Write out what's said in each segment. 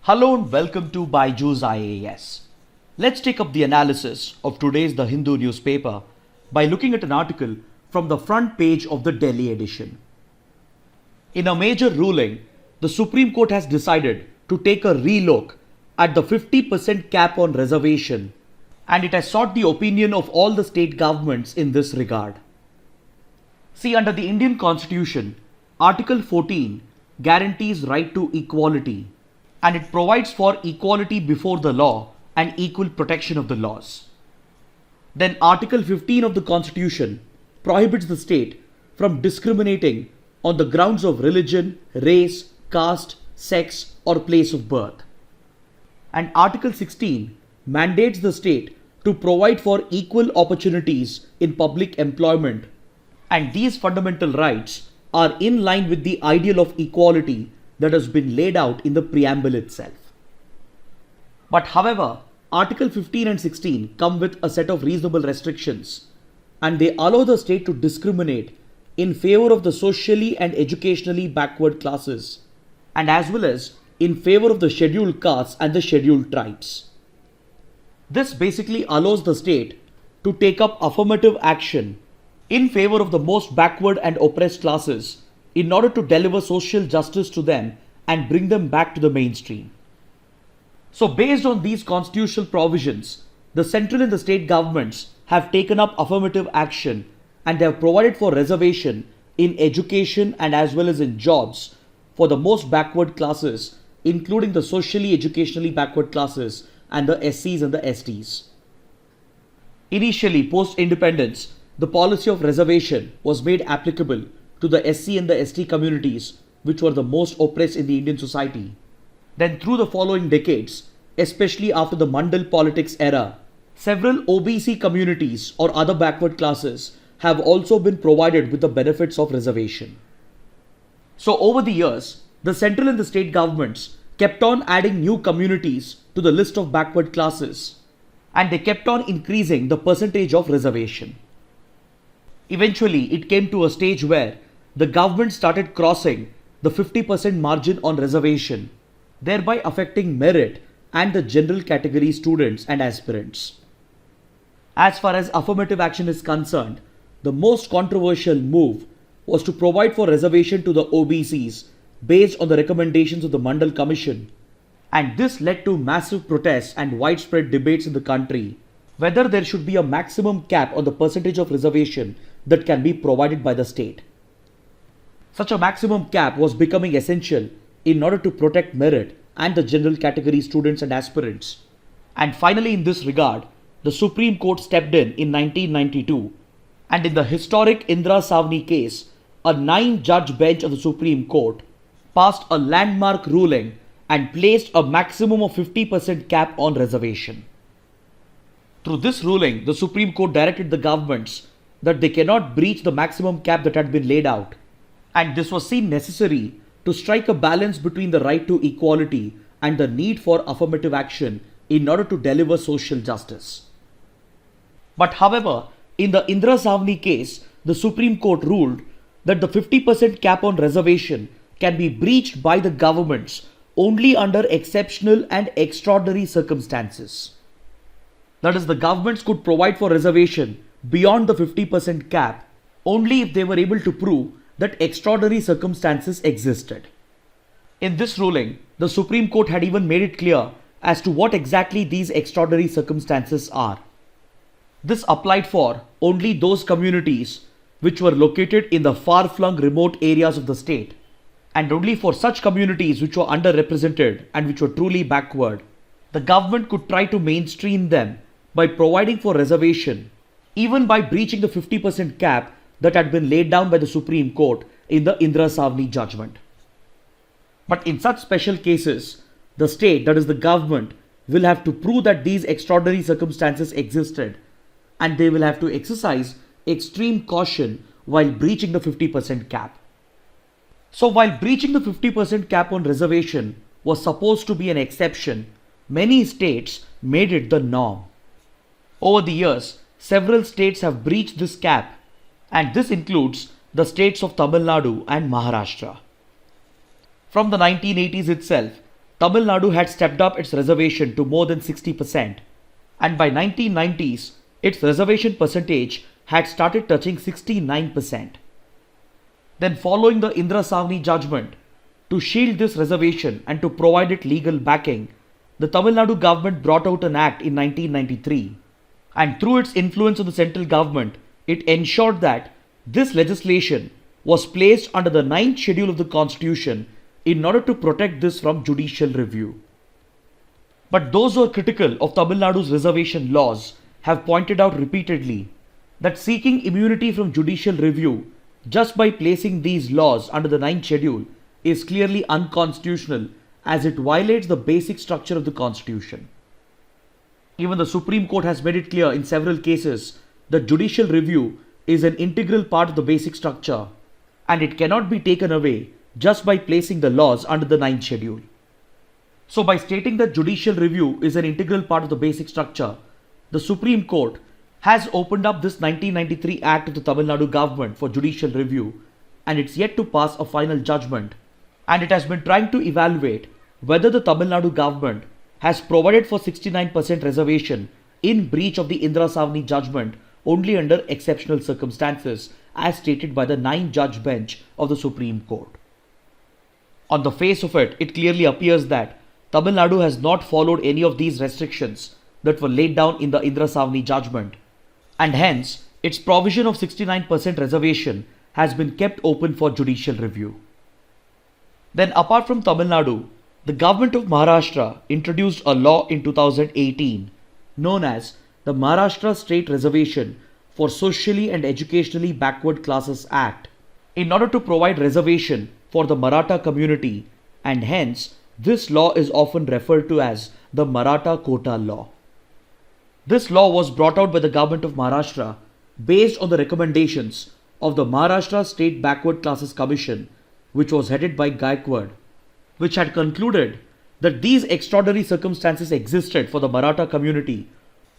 Hello and welcome to BYJU'S IAS. Let's take up the analysis of today's The Hindu newspaper by looking at an article from the front page of the Delhi edition. In a major ruling, the Supreme Court has decided to take a relook at the 50% cap on reservation, and it has sought the opinion of all the state governments in this regard. See, under the Indian Constitution, Article 14 guarantees right to equality, and it provides for equality before the law and equal protection of the laws. Then Article 15 of the Constitution prohibits the state from discriminating on the grounds of religion, race, caste, sex, or place of birth. And Article 16 mandates the state to provide for equal opportunities in public employment, and these fundamental rights are in line with the ideal of equality that has been laid out in the preamble itself. But however, Article 15 and 16 come with a set of reasonable restrictions, and they allow the state to discriminate in favor of the socially and educationally backward classes, and as well as in favor of the scheduled castes and the scheduled tribes. This basically allows the state to take up affirmative action in favor of the most backward and oppressed classes in order to deliver social justice to them and bring them back to the mainstream. So based on these constitutional provisions, the central and the state governments have taken up affirmative action, and they have provided for reservation in education and as well as in jobs for the most backward classes, including the socially educationally backward classes and the SCs and the STs. Initially, post-independence, the policy of reservation was made applicable to the SC and the ST communities, which were the most oppressed in the Indian society. Then through the following decades, especially after the Mandal politics era, several OBC communities or other backward classes have also been provided with the benefits of reservation. So over the years, the central and the state governments kept on adding new communities to the list of backward classes, and they kept on increasing the percentage of reservation. Eventually, it came to a stage where the government started crossing the 50% margin on reservation, thereby affecting merit and the general category students and aspirants. As far as affirmative action is concerned, the most controversial move was to provide for reservation to the OBCs based on the recommendations of the Mandal Commission, and this led to massive protests and widespread debates in the country whether there should be a maximum cap on the percentage of reservation that can be provided by the state. Such a maximum cap was becoming essential in order to protect merit and the general category students and aspirants. And finally, in this regard, the Supreme Court stepped in 1992, and in the historic Indira Sawhney case, a 9-judge bench of the Supreme Court passed a landmark ruling and placed a maximum of 50% cap on reservation. Through this ruling, the Supreme Court directed the governments that they cannot breach the maximum cap that had been laid out, and this was seen necessary to strike a balance between the right to equality and the need for affirmative action in order to deliver social justice. But however, in the Indira Sawhney case, the Supreme Court ruled that the 50% cap on reservation can be breached by the governments only under exceptional and extraordinary circumstances. That is, the governments could provide for reservation beyond the 50% cap only if they were able to prove that extraordinary circumstances existed. In this ruling, the Supreme Court had even made it clear as to what exactly these extraordinary circumstances are. This applied for only those communities which were located in the far-flung remote areas of the state, and only for such communities which were underrepresented and which were truly backward, the government could try to mainstream them by providing for reservation, even by breaching the 50% cap that had been laid down by the Supreme Court in the Indira Sawhney judgment. But in such special cases, the state, that is the government, will have to prove that these extraordinary circumstances existed, and they will have to exercise extreme caution while breaching the 50% cap. So while breaching the 50% cap on reservation was supposed to be an exception, many states made it the norm. Over the years, several states have breached this cap, and this includes the states of Tamil Nadu and Maharashtra. From the 1980s itself, Tamil Nadu had stepped up its reservation to more than 60%, and by 1990s, its reservation percentage had started touching 69%. Then following the Indira Sawhney judgment, to shield this reservation and to provide it legal backing, the Tamil Nadu government brought out an act in 1993, and through its influence on the central government, it ensured that this legislation was placed under the 9th schedule of the constitution in order to protect this from judicial review. But those who are critical of Tamil Nadu's reservation laws have pointed out repeatedly that seeking immunity from judicial review just by placing these laws under the 9th schedule is clearly unconstitutional, as it violates the basic structure of the constitution. Even the Supreme Court has made it clear in several cases that judicial review is an integral part of the basic structure, and it cannot be taken away just by placing the laws under the 9th schedule. So by stating that judicial review is an integral part of the basic structure, the Supreme Court has opened up this 1993 Act of the Tamil Nadu government for judicial review, and it's yet to pass a final judgment, and it has been trying to evaluate whether the Tamil Nadu government has provided for 69% reservation in breach of the Indira Sawhney judgment only under exceptional circumstances, as stated by the 9-judge bench of the Supreme Court. On the face of it, it clearly appears that Tamil Nadu has not followed any of these restrictions that were laid down in the Indira Sawhney judgment, and hence its provision of 69% reservation has been kept open for judicial review. Then apart from Tamil Nadu, the government of Maharashtra introduced a law in 2018 known as the Maharashtra State Reservation for Socially and Educationally Backward Classes Act in order to provide reservation for the Maratha community, and hence this law is often referred to as the Maratha quota law. This law was brought out by the government of Maharashtra based on the recommendations of the Maharashtra State Backward Classes Commission, which was headed by Gaikwad, which had concluded that these extraordinary circumstances existed for the Maratha community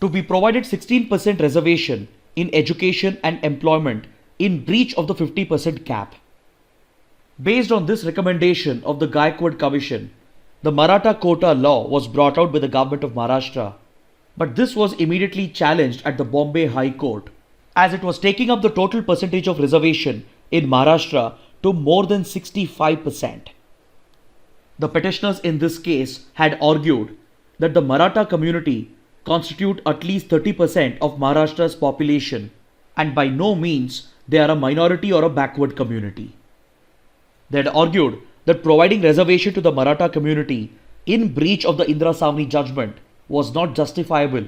to be provided 16% reservation in education and employment in breach of the 50% cap. Based on this recommendation of the Gaikwad Commission, the Maratha quota law was brought out by the government of Maharashtra, but this was immediately challenged at the Bombay High Court, as it was taking up the total percentage of reservation in Maharashtra to more than 65%. The petitioners in this case had argued that the Maratha community constitute at least 30% of Maharashtra's population, and by no means they are a minority or a backward community. They had argued that providing reservation to the Maratha community in breach of the Indira Sawhney judgment was not justifiable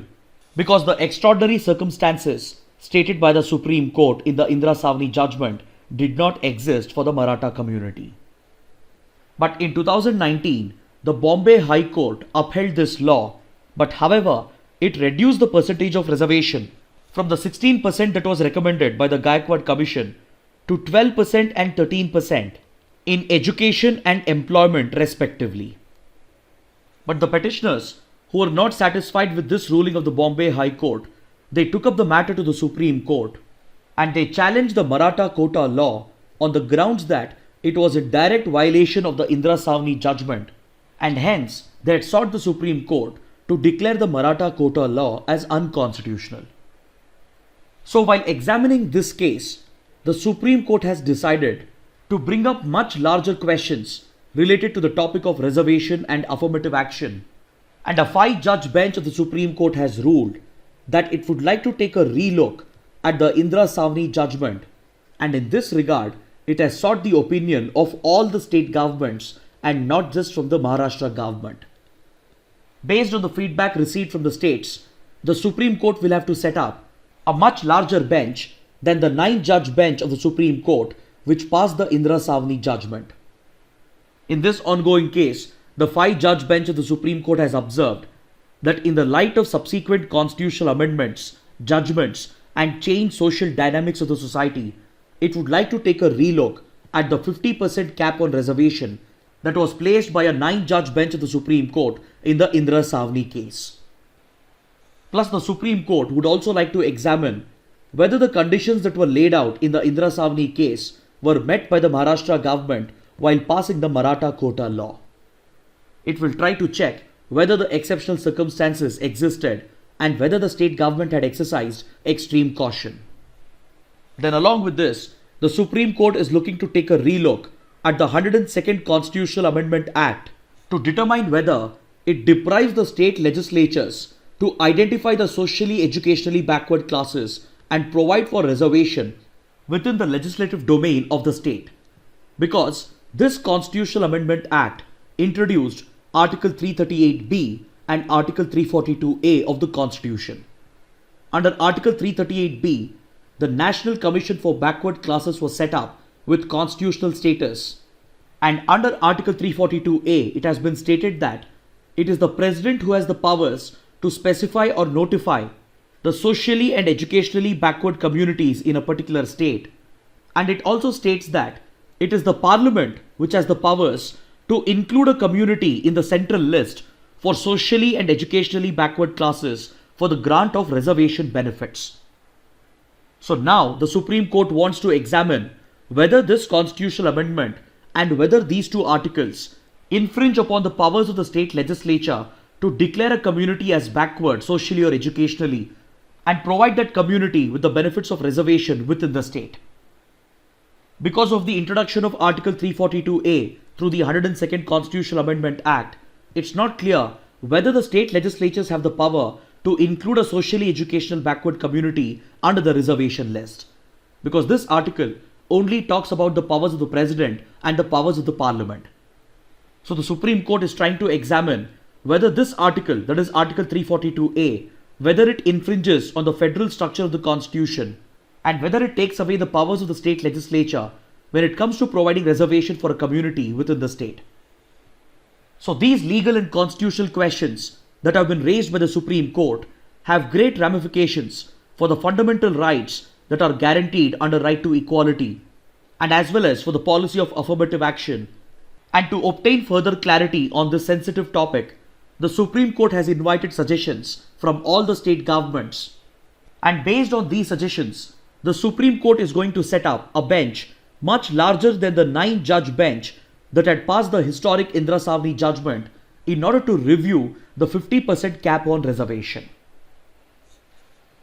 because the extraordinary circumstances stated by the Supreme Court in the Indira Sawhney judgment did not exist for the Maratha community. But in 2019, the Bombay High Court upheld this law, but however, it reduced the percentage of reservation from the 16% that was recommended by the Gaikwad Commission to 12% and 13% in education and employment respectively. But the petitioners, who were not satisfied with this ruling of the Bombay High Court, they took up the matter to the Supreme Court, and they challenged the Maratha quota law on the grounds that it was a direct violation of the Indira Sawhney judgment, and hence they had sought the Supreme Court to declare the Maratha quota law as unconstitutional. So while examining this case, the Supreme Court has decided to bring up much larger questions related to the topic of reservation and affirmative action, and a 5-judge bench of the Supreme Court has ruled that it would like to take a relook at the Indira Sawhney judgment, and in this regard, it has sought the opinion of all the state governments and not just from the Maharashtra government. Based on the feedback received from the states, the Supreme Court will have to set up a much larger bench than the 9-judge bench of the Supreme Court which passed the Indira Sawhney judgment. In this ongoing case, the 5-judge bench of the Supreme Court has observed that in the light of subsequent constitutional amendments, judgments, and changed social dynamics of the society, it would like to take a relook at the 50% cap on reservation that was placed by a 9-judge bench of the Supreme Court in the Indira Sawhney case. Plus, the Supreme Court would also like to examine whether the conditions that were laid out in the Indira Sawhney case were met by the Maharashtra government while passing the Maratha quota law. it will try to check whether the exceptional circumstances existed and whether the state government had exercised extreme caution. Then along with this, the Supreme Court is looking to take a relook at the 102nd Constitutional Amendment Act to determine whether it deprives the state legislatures to identify the socially educationally backward classes and provide for reservation within the legislative domain of the state. Because this Constitutional Amendment Act introduced Article 338B and Article 342A of the Constitution. Under Article 338B, the National Commission for Backward Classes was set up with constitutional status. And under Article 342A, it has been stated that it is the President who has the powers to specify or notify the socially and educationally backward communities in a particular state. And it also states that it is the Parliament which has the powers to include a community in the central list for socially and educationally backward classes for the grant of reservation benefits. So now the Supreme Court wants to examine whether this constitutional amendment and whether these two articles infringe upon the powers of the state legislature to declare a community as backward socially or educationally and provide that community with the benefits of reservation within the state. Because of the introduction of Article 342A through the 102nd Constitutional Amendment Act, it's not clear whether the state legislatures have the power to include a socially educational backward community under the reservation list. Because this article only talks about the powers of the President and the powers of the Parliament. So the Supreme Court is trying to examine whether this article, that is Article 342A, whether it infringes on the federal structure of the Constitution and whether it takes away the powers of the state legislature when it comes to providing reservation for a community within the state. So these legal and constitutional questions that have been raised by the Supreme Court have great ramifications for the fundamental rights that are guaranteed under right to equality and as well as for the policy of affirmative action. And to obtain further clarity on this sensitive topic, the Supreme Court has invited suggestions from all the state governments. And based on these suggestions, the Supreme Court is going to set up a bench much larger than the 9-judge bench that had passed the historic Indira Sawhney judgment in order to review the 50% cap on reservation.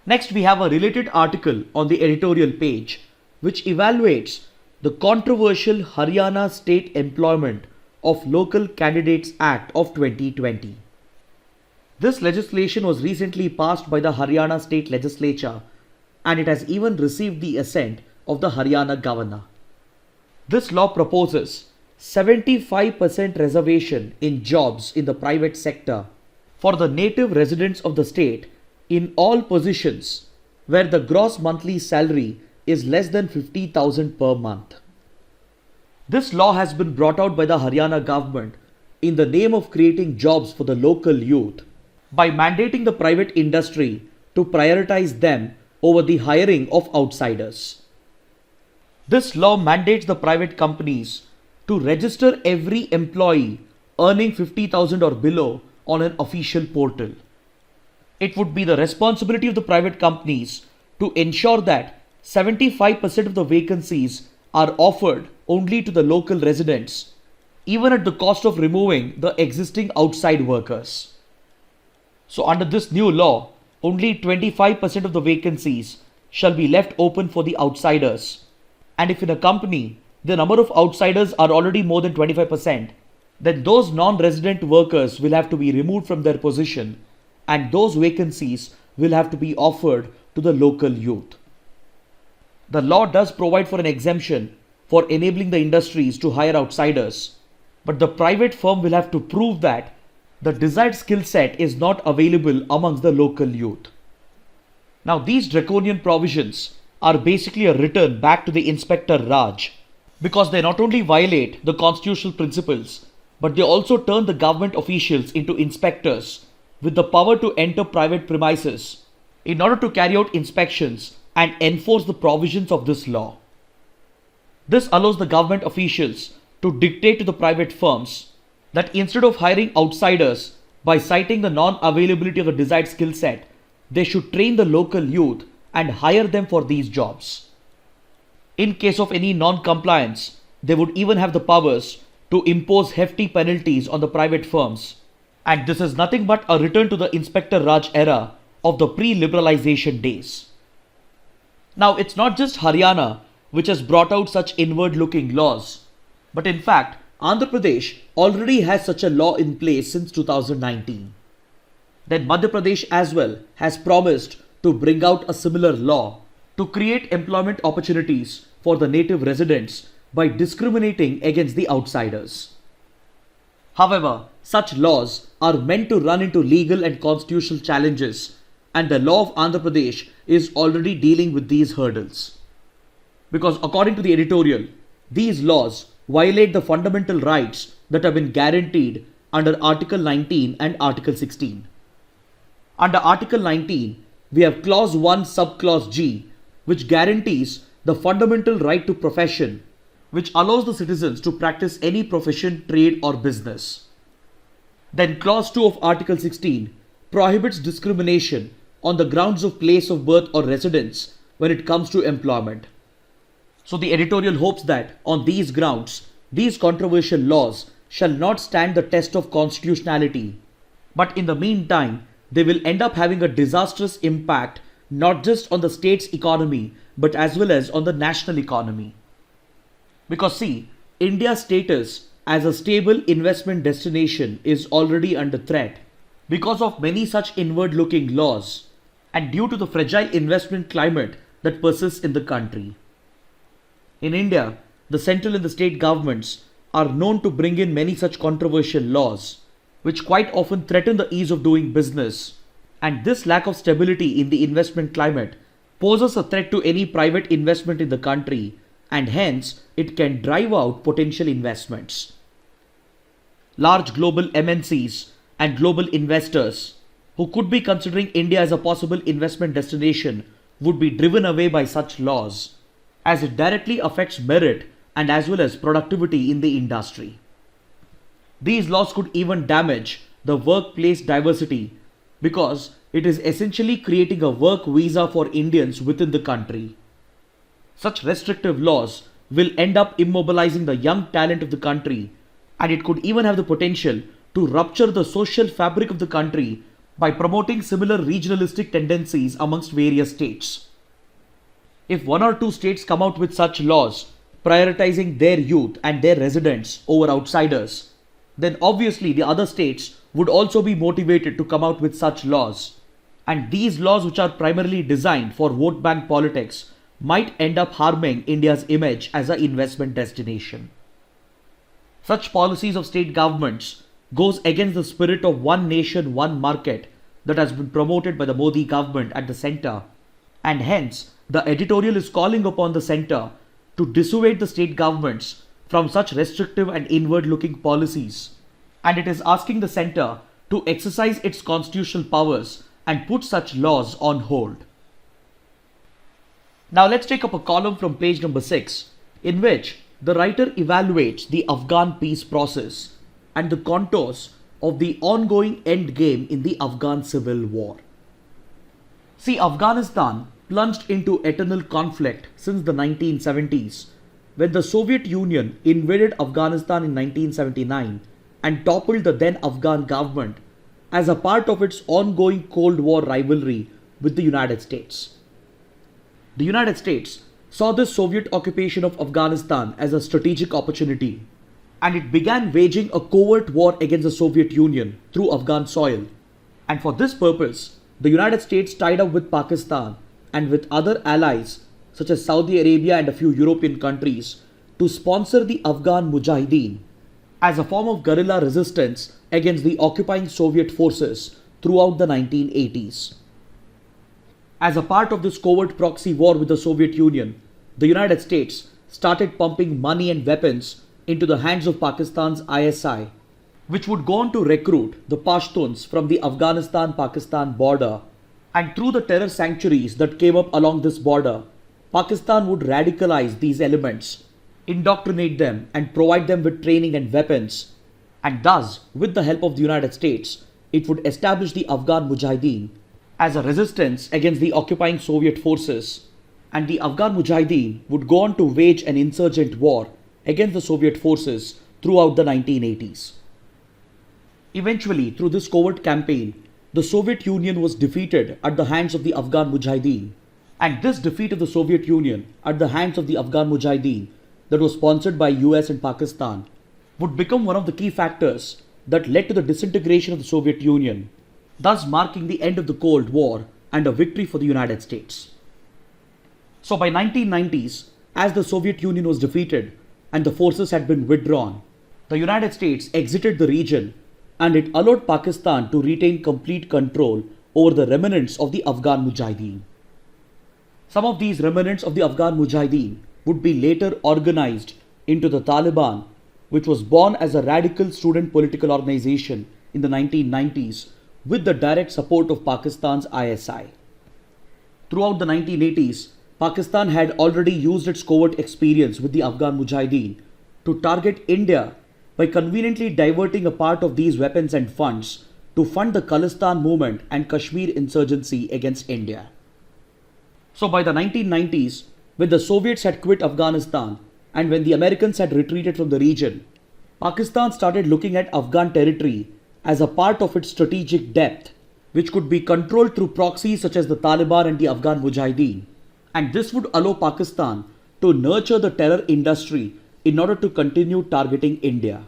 Next, we have a related article on the editorial page which evaluates the controversial Haryana State Employment of Local Candidates Act of 2020. This legislation was recently passed by the Haryana State Legislature and it has even received the assent of the Haryana Governor. This law proposes 75% reservation in jobs in the private sector for the native residents of the state in all positions where the gross monthly salary is less than 50,000 per month. This law has been brought out by the Haryana government in the name of creating jobs for the local youth by mandating the private industry to prioritize them over the hiring of outsiders. This law mandates the private companies to register every employee earning 50,000 or below on an official portal. It would be the responsibility of the private companies to ensure that 75% of the vacancies are offered only to the local residents, even at the cost of removing the existing outside workers. So under this new law, only 25% of the vacancies shall be left open for the outsiders. And if in a company, the number of outsiders are already more than 25%, then those non-resident workers will have to be removed from their position and those vacancies will have to be offered to the local youth. The law does provide for an exemption for enabling the industries to hire outsiders, but the private firm will have to prove that the desired skill set is not available amongst the local youth. Now these draconian provisions are basically a return back to the Inspector Raj because they not only violate the constitutional principles, but they also turn the government officials into inspectors with the power to enter private premises in order to carry out inspections and enforce the provisions of this law. This allows the government officials to dictate to the private firms that instead of hiring outsiders by citing the non-availability of a desired skill set, they should train the local youth and hire them for these jobs. In case of any non-compliance, they would even have the powers to impose hefty penalties on the private firms. And this is nothing but a return to the Inspector Raj era of the pre-liberalization days. Now, it's not just Haryana which has brought out such inward-looking laws, but in fact, Andhra Pradesh already has such a law in place since 2019. Then Madhya Pradesh as well has promised to bring out a similar law to create employment opportunities for the native residents by discriminating against the outsiders. However, such laws are meant to run into legal and constitutional challenges, and the law of Andhra Pradesh is already dealing with these hurdles. Because according to the editorial, these laws violate the fundamental rights that have been guaranteed under Article 19 and Article 16. Under Article 19, we have Clause 1 Subclause G, which guarantees the fundamental right to profession, which allows the citizens to practice any profession, trade or business. Then Clause 2 of Article 16 prohibits discrimination on the grounds of place of birth or residence when it comes to employment. So the editorial hopes that on these grounds, these controversial laws shall not stand the test of constitutionality, but in the meantime, they will end up having a disastrous impact not just on the state's economy, but as well as on the national economy. Because see, India's status as a stable investment destination is already under threat because of many such inward-looking laws and due to the fragile investment climate that persists in the country. In India, the central and the state governments are known to bring in many such controversial laws, which quite often threaten the ease of doing business, and this lack of stability in the investment climate poses a threat to any private investment in the country, and hence it can drive out potential investments. Large global MNCs and global investors who could be considering India as a possible investment destination would be driven away by such laws, as it directly affects merit and as well as productivity in the industry. These laws could even damage the workplace diversity because it is essentially creating a work visa for Indians within the country. Such restrictive laws will end up immobilizing the young talent of the country, and it could even have the potential to rupture the social fabric of the country by promoting similar regionalistic tendencies amongst various states. If one or two states come out with such laws, prioritizing their youth and their residents over outsiders, then obviously the other states would also be motivated to come out with such laws. And these laws, which are primarily designed for vote bank politics, might end up harming India's image as an investment destination. Such policies of state governments goes against the spirit of one nation, one market that has been promoted by the Modi government at the center, and hence the editorial is calling upon the center to dissuade the state governments from such restrictive and inward-looking policies, and it is asking the center to exercise its constitutional powers and put such laws on hold. Now let's take up a column from page number 6, in which the writer evaluates the Afghan peace process and the contours of the ongoing endgame in the Afghan civil war. See, Afghanistan plunged into eternal conflict since the 1970s, when the Soviet Union invaded Afghanistan in 1979 and toppled the then Afghan government as a part of its ongoing Cold War rivalry with the United States. The United States saw this Soviet occupation of Afghanistan as a strategic opportunity, and it began waging a covert war against the Soviet Union through Afghan soil. And for this purpose, the United States tied up with Pakistan and with other allies such as Saudi Arabia and a few European countries to sponsor the Afghan Mujahideen as a form of guerrilla resistance against the occupying Soviet forces throughout the 1980s. As a part of this covert proxy war with the Soviet Union, the United States started pumping money and weapons into the hands of Pakistan's ISI, which would go on to recruit the Pashtuns from the Afghanistan-Pakistan border, and through the terror sanctuaries that came up along this border, Pakistan would radicalize these elements, indoctrinate them and provide them with training and weapons, and thus, with the help of the United States, it would establish the Afghan Mujahideen as a resistance against the occupying Soviet forces, and the Afghan Mujahideen would go on to wage an insurgent war against the Soviet forces throughout the 1980s. Eventually, through this covert campaign, the Soviet Union was defeated at the hands of the Afghan Mujahideen. And this defeat of the Soviet Union at the hands of the Afghan Mujahideen, that was sponsored by US and Pakistan, would become one of the key factors that led to the disintegration of the Soviet Union, thus marking the end of the Cold War and a victory for the United States. So by 1990s, as the Soviet Union was defeated and the forces had been withdrawn, the United States exited the region and it allowed Pakistan to retain complete control over the remnants of the Afghan Mujahideen. Some of these remnants of the Afghan Mujahideen would be later organized into the Taliban, which was born as a radical student political organization in the 1990s with the direct support of Pakistan's ISI. Throughout the 1980s, Pakistan had already used its covert experience with the Afghan Mujahideen to target India by conveniently diverting a part of these weapons and funds to fund the Khalistan movement and Kashmir insurgency against India. So by the 1990s, when the Soviets had quit Afghanistan and when the Americans had retreated from the region, Pakistan started looking at Afghan territory as a part of its strategic depth, which could be controlled through proxies such as the Taliban and the Afghan Mujahideen. And this would allow Pakistan to nurture the terror industry in order to continue targeting India.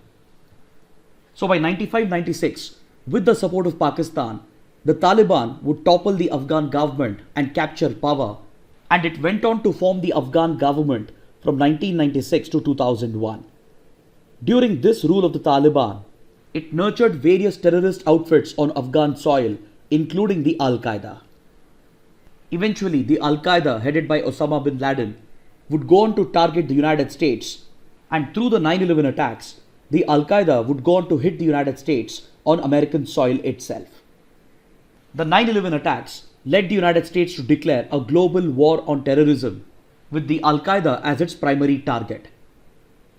So by 95-96, with the support of Pakistan, the Taliban would topple the Afghan government and capture power, and it went on to form the Afghan government from 1996 to 2001. During this rule of the Taliban, it nurtured various terrorist outfits on Afghan soil, including the Al-Qaeda. Eventually, the Al-Qaeda, headed by Osama bin Laden, would go on to target the United States, and through the 9/11 attacks, the Al-Qaeda would go on to hit the United States on American soil itself. The 9/11 attacks led the United States to declare a global war on terrorism, with the Al-Qaeda as its primary target.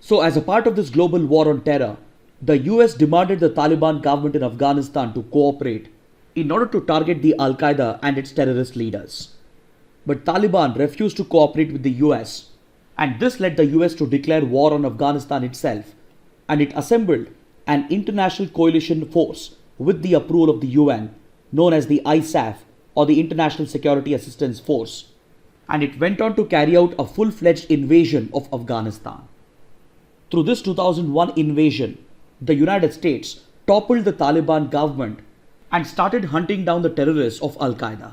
So as a part of this global war on terror, the US demanded the Taliban government in Afghanistan to cooperate in order to target the Al-Qaeda and its terrorist leaders. But Taliban refused to cooperate with the US, and this led the US to declare war on Afghanistan itself, and it assembled an international coalition force with the approval of the UN, known as the ISAF, or the International Security Assistance Force, and it went on to carry out a full-fledged invasion of Afghanistan. Through this 2001 invasion, the United States toppled the Taliban government and started hunting down the terrorists of Al-Qaeda.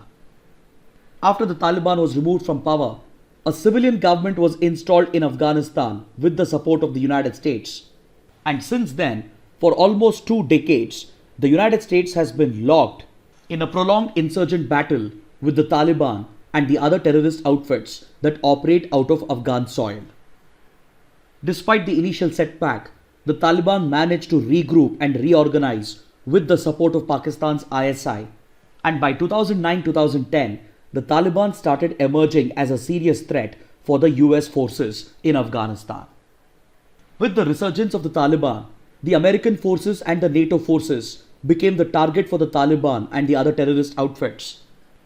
After the Taliban was removed from power, a civilian government was installed in Afghanistan with the support of the United States. And since then, for almost 2 decades, the United States has been locked in a prolonged insurgent battle with the Taliban and the other terrorist outfits that operate out of Afghan soil. Despite the initial setback, the Taliban managed to regroup and reorganize with the support of Pakistan's ISI, and by 2009-2010, the Taliban started emerging as a serious threat for the US forces in Afghanistan. With the resurgence of the Taliban, the American forces and the NATO forces became the target for the Taliban and the other terrorist outfits.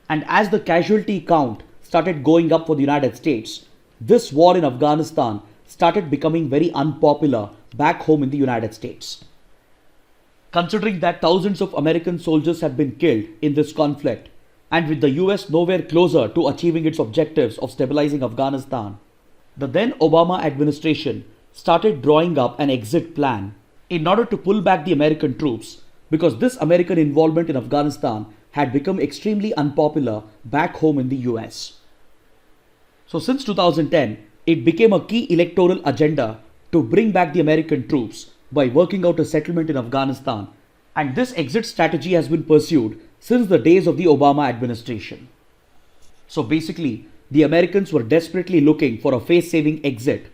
And as the casualty count started going up for the United States, this war in Afghanistan started becoming very unpopular back home in the United States. Considering that thousands of American soldiers had been killed in this conflict, and with the US nowhere closer to achieving its objectives of stabilizing Afghanistan, the then Obama administration started drawing up an exit plan in order to pull back the American troops, because this American involvement in Afghanistan had become extremely unpopular back home in the US. So since 2010, it became a key electoral agenda to bring back the American troops by working out a settlement in Afghanistan, and this exit strategy has been pursued since the days of the Obama administration. So basically, the Americans were desperately looking for a face-saving exit,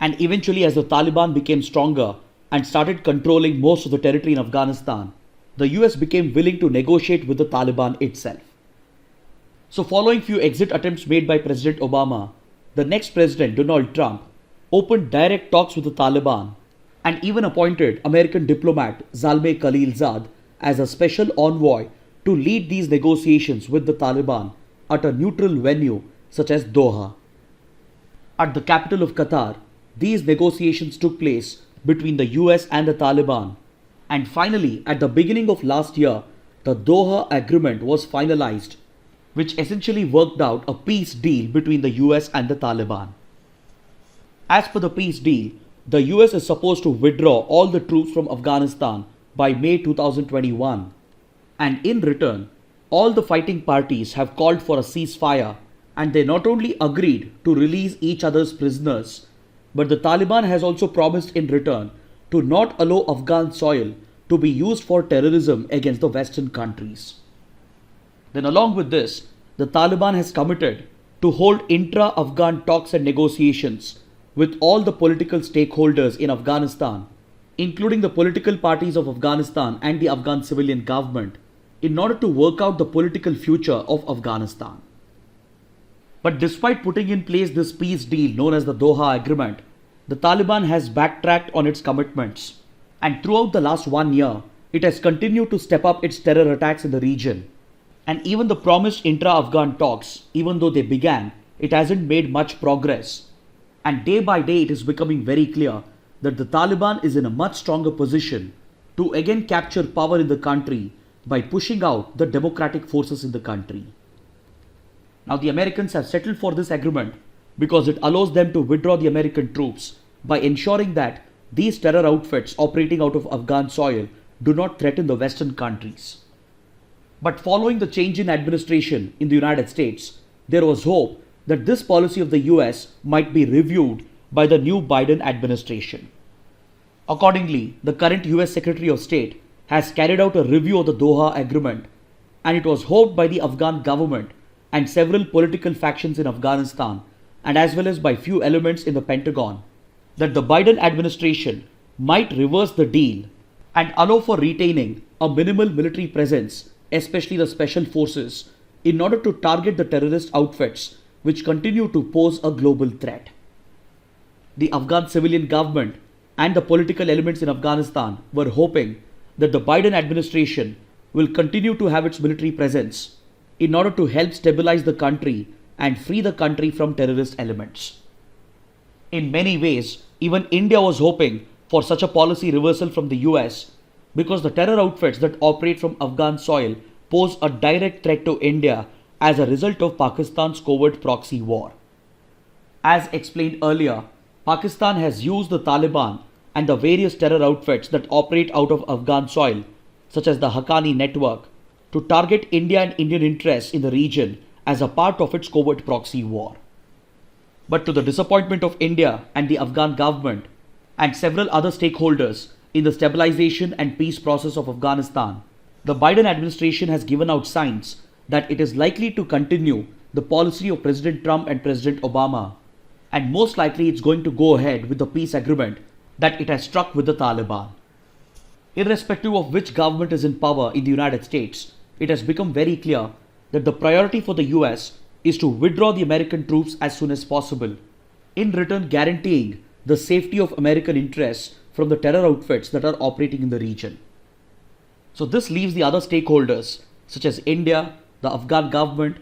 and eventually as the Taliban became stronger and started controlling most of the territory in Afghanistan, the US became willing to negotiate with the Taliban itself. So following few exit attempts made by President Obama, the next president, Donald Trump, opened direct talks with the Taliban and even appointed American diplomat Zalmay Khalilzad as a special envoy to lead these negotiations with the Taliban at a neutral venue such as Doha. At the capital of Qatar, these negotiations took place between the US and the Taliban. And finally, at the beginning of last year, the Doha Agreement was finalized, which essentially worked out a peace deal between the US and the Taliban. As per the peace deal, the US is supposed to withdraw all the troops from Afghanistan by May 2021. And in return, all the fighting parties have called for a ceasefire, and they not only agreed to release each other's prisoners, but the Taliban has also promised in return to not allow Afghan soil to be used for terrorism against the Western countries. Then along with this, the Taliban has committed to hold intra-Afghan talks and negotiations with all the political stakeholders in Afghanistan, including the political parties of Afghanistan and the Afghan civilian government, in order to work out the political future of Afghanistan. But despite putting in place this peace deal known as the Doha Agreement, the Taliban has backtracked on its commitments, and throughout the last 1 year, it has continued to step up its terror attacks in the region. And even the promised intra-Afghan talks, even though they began, it hasn't made much progress. And day by day it is becoming very clear that the Taliban is in a much stronger position to again capture power in the country by pushing out the democratic forces in the country. Now the Americans have settled for this agreement because it allows them to withdraw the American troops by ensuring that these terror outfits operating out of Afghan soil do not threaten the Western countries. But following the change in administration in the United States, there was hope that this policy of the US might be reviewed by the new Biden administration. Accordingly, the current US Secretary of State has carried out a review of the Doha Agreement, and it was hoped by the Afghan government and several political factions in Afghanistan, and as well as by few elements in the Pentagon, that the Biden administration might reverse the deal and allow for retaining a minimal military presence, especially the special forces, in order to target the terrorist outfits which continue to pose a global threat. The Afghan civilian government and the political elements in Afghanistan were hoping that the Biden administration will continue to have its military presence in order to help stabilize the country and free the country from terrorist elements. In many ways, even India was hoping for such a policy reversal from the US because the terror outfits that operate from Afghan soil pose a direct threat to India as a result of Pakistan's covert proxy war. As explained earlier, Pakistan has used the Taliban and the various terror outfits that operate out of Afghan soil, such as the Haqqani network, to target India and Indian interests in the region as a part of its covert proxy war. But to the disappointment of India and the Afghan government and several other stakeholders in the stabilization and peace process of Afghanistan, the Biden administration has given out signs that it is likely to continue the policy of President Trump and President Obama, and most likely it's going to go ahead with the peace agreement that it has struck with the Taliban. Irrespective of which government is in power in the United States, it has become very clear that the priority for the US is to withdraw the American troops as soon as possible, in return guaranteeing the safety of American interests from the terror outfits that are operating in the region. So this leaves the other stakeholders such as India, the Afghan government,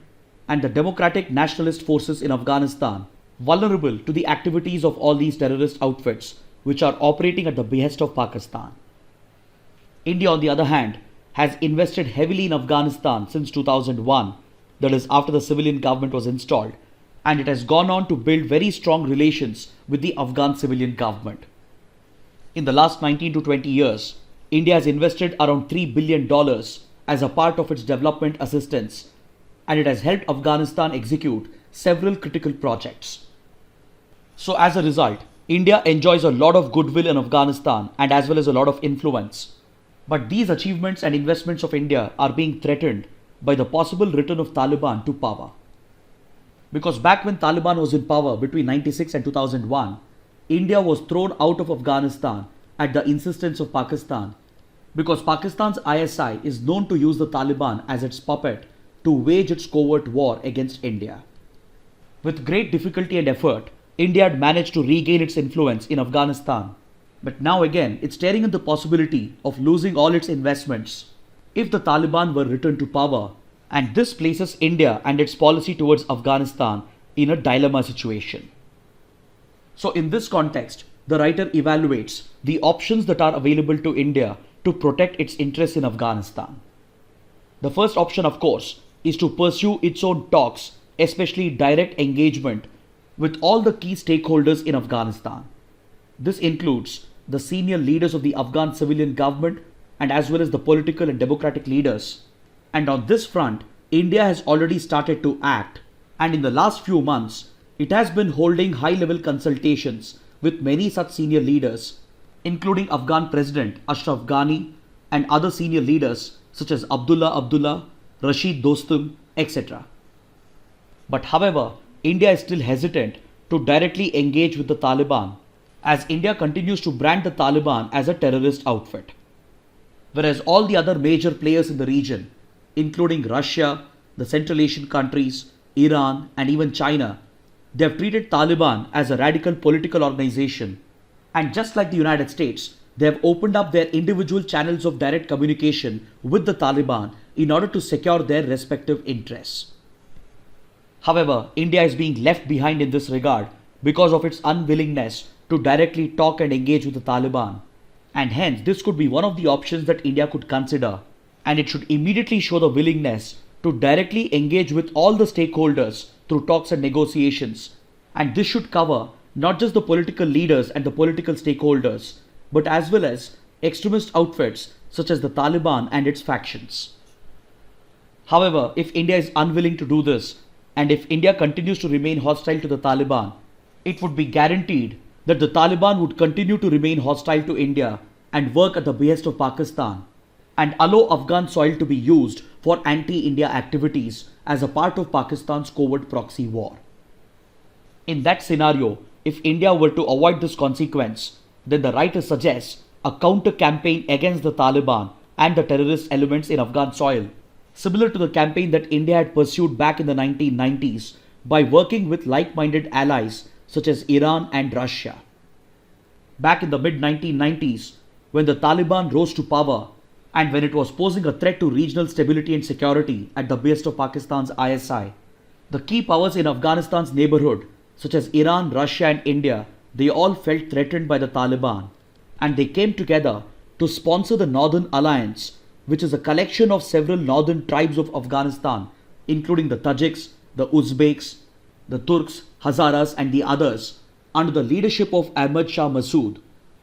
and the democratic nationalist forces in Afghanistan vulnerable to the activities of all these terrorist outfits which are operating at the behest of Pakistan. India, on the other hand, has invested heavily in Afghanistan since 2001, that is after the civilian government was installed, and it has gone on to build very strong relations with the Afghan civilian government. In the last 19 to 20 years, India has invested around $3 billion as a part of its development assistance, and it has helped Afghanistan execute several critical projects. So as a result, India enjoys a lot of goodwill in Afghanistan and as well as a lot of influence. But these achievements and investments of India are being threatened by the possible return of Taliban to power. Because back when Taliban was in power between 1996 and 2001, India was thrown out of Afghanistan at the insistence of Pakistan, because Pakistan's ISI is known to use the Taliban as its puppet to wage its covert war against India. With great difficulty and effort, India had managed to regain its influence in Afghanistan. But now again, it's staring at the possibility of losing all its investments if the Taliban were returned to power, and this places India and its policy towards Afghanistan in a dilemma situation. So in this context, the writer evaluates the options that are available to India to protect its interests in Afghanistan. The first option, of course, is to pursue its own talks, especially direct engagement with all the key stakeholders in Afghanistan. This includes the senior leaders of the Afghan civilian government and as well as the political and democratic leaders. And on this front, India has already started to act, and in the last few months, it has been holding high-level consultations with many such senior leaders, including Afghan President Ashraf Ghani and other senior leaders such as Abdullah, Rashid Dostum, etc. But however, India is still hesitant to directly engage with the Taliban, as India continues to brand the Taliban as a terrorist outfit. Whereas all the other major players in the region, including Russia, the Central Asian countries, Iran, and even China, they have treated Taliban as a radical political organization. And just like the United States, they have opened up their individual channels of direct communication with the Taliban in order to secure their respective interests. However, India is being left behind in this regard because of its unwillingness to directly talk and engage with the Taliban. And hence, this could be one of the options that India could consider, and it should immediately show the willingness to directly engage with all the stakeholders through talks and negotiations. And this should cover not just the political leaders and the political stakeholders, but as well as extremist outfits such as the Taliban and its factions. However, if India is unwilling to do this, and if India continues to remain hostile to the Taliban, it would be guaranteed that the Taliban would continue to remain hostile to India and work at the behest of Pakistan, and allow Afghan soil to be used for anti-India activities as a part of Pakistan's covert proxy war. In that scenario, if India were to avoid this consequence, then the writer suggests a counter-campaign against the Taliban and the terrorist elements in Afghan soil, similar to the campaign that India had pursued back in the 1990s by working with like-minded allies such as Iran and Russia. Back in the mid-1990s, when the Taliban rose to power and when it was posing a threat to regional stability and security at the behest of Pakistan's ISI, the key powers in Afghanistan's neighborhood, such as Iran, Russia and India, they all felt threatened by the Taliban, and they came together to sponsor the Northern Alliance, which is a collection of several northern tribes of Afghanistan, including the Tajiks, the Uzbeks, the Turks, Hazaras and the others, under the leadership of Ahmad Shah Massoud.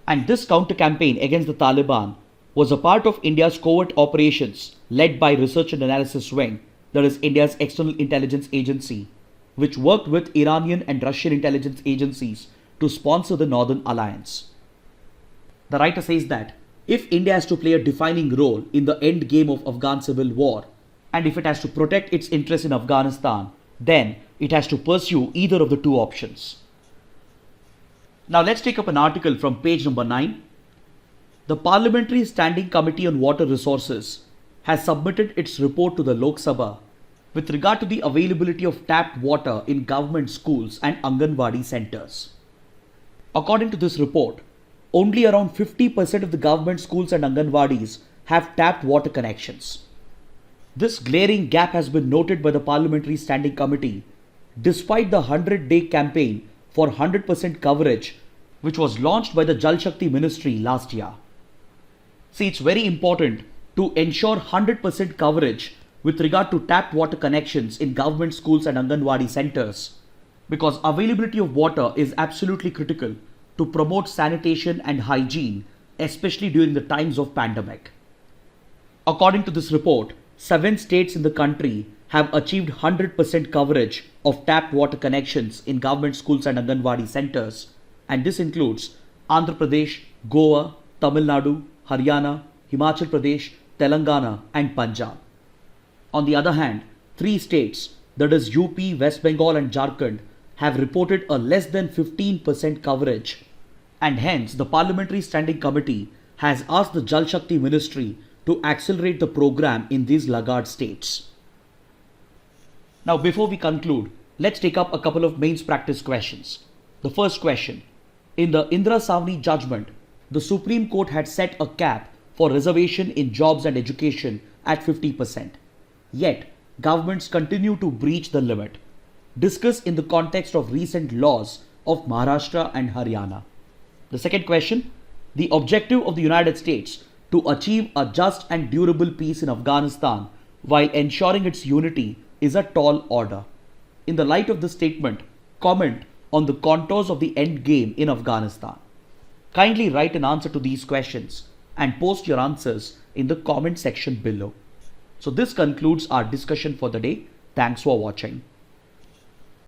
And this counter-campaign against the Taliban was a part of India's covert operations led by Research and Analysis Wing, that is India's external intelligence agency, which worked with Iranian and Russian intelligence agencies to sponsor the Northern Alliance. The writer says that if India has to play a defining role in the end game of Afghan civil war, and if it has to protect its interests in Afghanistan, then it has to pursue either of the two options. Now let's take up an article from page number 9. The Parliamentary Standing Committee on Water Resources has submitted its report to the Lok Sabha with regard to the availability of tapped water in government schools and anganwadi centers. According to this report, only around 50% of the government schools and anganwadis have tapped water connections. This glaring gap has been noted by the Parliamentary Standing Committee despite the 100-day campaign for 100% coverage which was launched by the Jal Shakti Ministry last year. See, it's very important to ensure 100% coverage with regard to tapped water connections in government schools and anganwadi centers, because availability of water is absolutely critical to promote sanitation and hygiene, especially during the times of pandemic. According to this report, 7 states in the country have achieved 100% coverage of tapped water connections in government schools and anganwadi centers, and this includes Andhra Pradesh, Goa, Tamil Nadu, Haryana, Himachal Pradesh, Telangana and Punjab. On the other hand, 3 states, that is UP, West Bengal and Jharkhand, have reported a less than 15% coverage, and hence the Parliamentary Standing Committee has asked the Jal Shakti Ministry to accelerate the program in these laggard states. Now before we conclude, let's take up a couple of mains practice questions. The first question: in the Indira Sawhney judgment, the Supreme Court had set a cap for reservation in jobs and education at 50%. Yet, governments continue to breach the limit. Discuss in the context of recent laws of Maharashtra and Haryana. The second question, the objective of the United States to achieve a just and durable peace in Afghanistan while ensuring its unity is a tall order. In the light of this statement, comment on the contours of the end game in Afghanistan. Kindly write an answer to these questions and post your answers in the comment section below. So this concludes our discussion for the day. Thanks for watching.